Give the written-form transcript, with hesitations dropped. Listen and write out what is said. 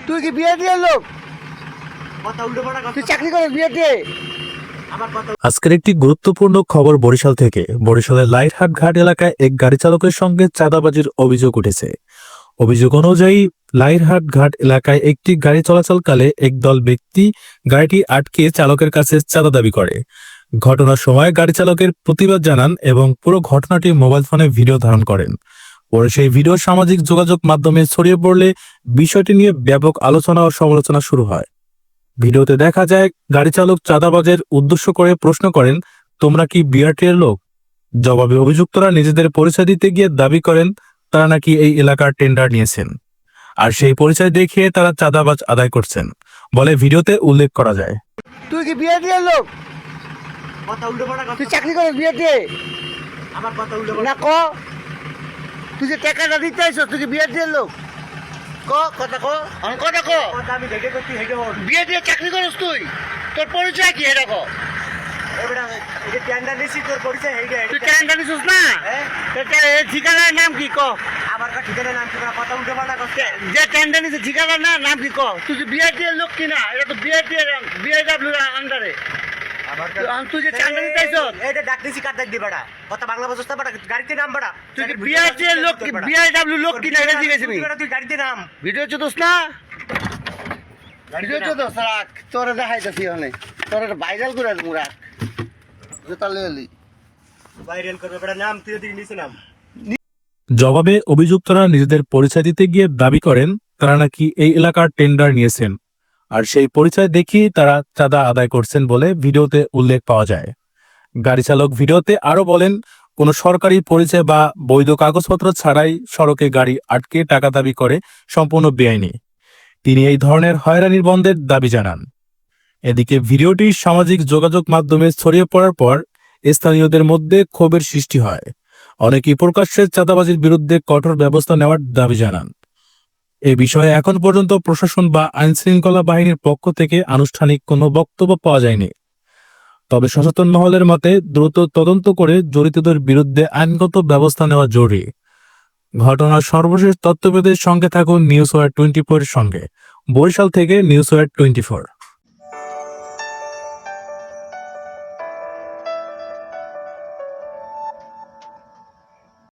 তুই কি বিয়ে দিয়ে লোক? তুই চাকরি করে বিয়ে দিয়ে? আজকের একটি গুরুত্বপূর্ণ খবর বরিশাল থেকে। বরিশালের লাইটহাট ঘাট এলাকায় এক গাড়ি চালকের সঙ্গে চাঁদাবাজির অভিযোগ উঠেছে। অভিযোগ অনুযায়ী লাইটহাট ঘাট এলাকায় একটি গাড়ি চলাচলকালে একদল ব্যক্তি গাড়িটি আটকে চালকের কাছে চাঁদা দাবি করে। ঘটনার সময় গাড়ি চালকের প্রতিবাদ জানান এবং পুরো ঘটনাটি মোবাইল ফোনে ভিডিও ধারণ করেন। পরে সেই ভিডিও সামাজিক যোগাযোগ মাধ্যমে ছড়িয়ে পড়লে বিষয়টি নিয়ে ব্যাপক আলোচনা ও সমালোচনা শুরু হয়। ভিডিওতে দেখা যায় গাড়ি চালক চাঁদাবাজের উদ্দেশ্য করে প্রশ্ন করেন, তোমরা কি বিআরটিএর লোক? জবাবে অভিযুক্তরা নিজেদের পরিচয় দিতে গিয়ে দাবি করেন তারা নাকি এই এলাকার টেন্ডার নিয়েছেন, আর সেই পরিচয় দেখিয়ে তারা চাঁদাবাজ আদায় করছেন বলে ভিডিওতে উল্লেখ করা যায়। তুই কি বিয়ে দিয়ে লোক? তুই চাকরি করে বিয়ে দিয়ে? না ক, তুই যে টাকাটা দিতে আইছ, তুই কি বিয়ে দিয়ে লোক? ক কথা ক, আমি কথা ক। বিয়ে দিয়ে চাকরি করিস তুই? তোর পরিচয় কি এটা ক? তুই টেন্ডার নিছিস না? ঠিকানার নাম কি ক? যে টেন্ডার নিছিস ঠিকানার নাম কি ক? তুই যে বিয়ে দিয়ে লোক কিনা? এটা তো বিআইডব্লিউর আন্ডারে। তুই যে টেন্ডার নিতে আইছ, এটা ডাক দিছি কাট ডাক দি বেটা কথা বাংলা বুঝছ না বেটা গাড়িতে নাম বেটা তুই কি বিআইডিএর লোক, বিআইডব্লিউ লোক কিনা এটা জিজ্ঞেস আমি। তুই গাড়িতে নাম ভিডিও চোদস না? ভিডিও চোদস রাখ, তোরে দেখাইতেছি ওখানে, তোর এটা ভাইরাল করে দেবো রাখ, জোতা লইলি ভাইরাল করবে বেটা নাম তুই দিই নিছে নাম। জবাবে অভিযুক্তরা নিজেদের পরিচয় দিতে গিয়ে দাবি করেন তারা নাকি এই এলাকার টেন্ডার নিয়েছেন, আর সেই পরিচয় দেখিয়ে তারা চাঁদা আদায় করছেন বলে ভিডিওতে উল্লেখ পাওয়া যায়। গাড়ি চালক ভিডিওতে আরো বলেন, কোনো সরকারি পরিচয় বা বৈধ কাগজপত্র ছাড়াই সড়কে গাড়ি আটকে টাকা দাবি করে সম্পূর্ণ বেআইনি। তিনি এই ধরনের হয়রানির বন্ধের দাবি জানান। এদিকে ভিডিওটি সামাজিক যোগাযোগ মাধ্যমে ছড়িয়ে পড়ার পর স্থানীয়দের মধ্যে ক্ষোভের সৃষ্টি হয়। অনেকেই প্রকাশ্যে চাঁদাবাজির বিরুদ্ধে কঠোর ব্যবস্থা নেওয়ার দাবি জানান। এ বিষয়ে এখন পর্যন্ত প্রশাসন বা আইনশৃঙ্খলা বাহিনীর পক্ষ থেকে আনুষ্ঠানিক কোনো বক্তব্য পাওয়া যায়নি। তবে সচেতন মহলের মতে দ্রুত তদন্ত করে জড়িতদের বিরুদ্ধে আইনগত ব্যবস্থা নেওয়া জরুরি। ঘটনার সর্বশেষ তথ্য পেতে সঙ্গে থাকুন নিউজ ওয়ার 24 এর সঙ্গে। বরিশাল থেকে নিউজ ওয়ার 24।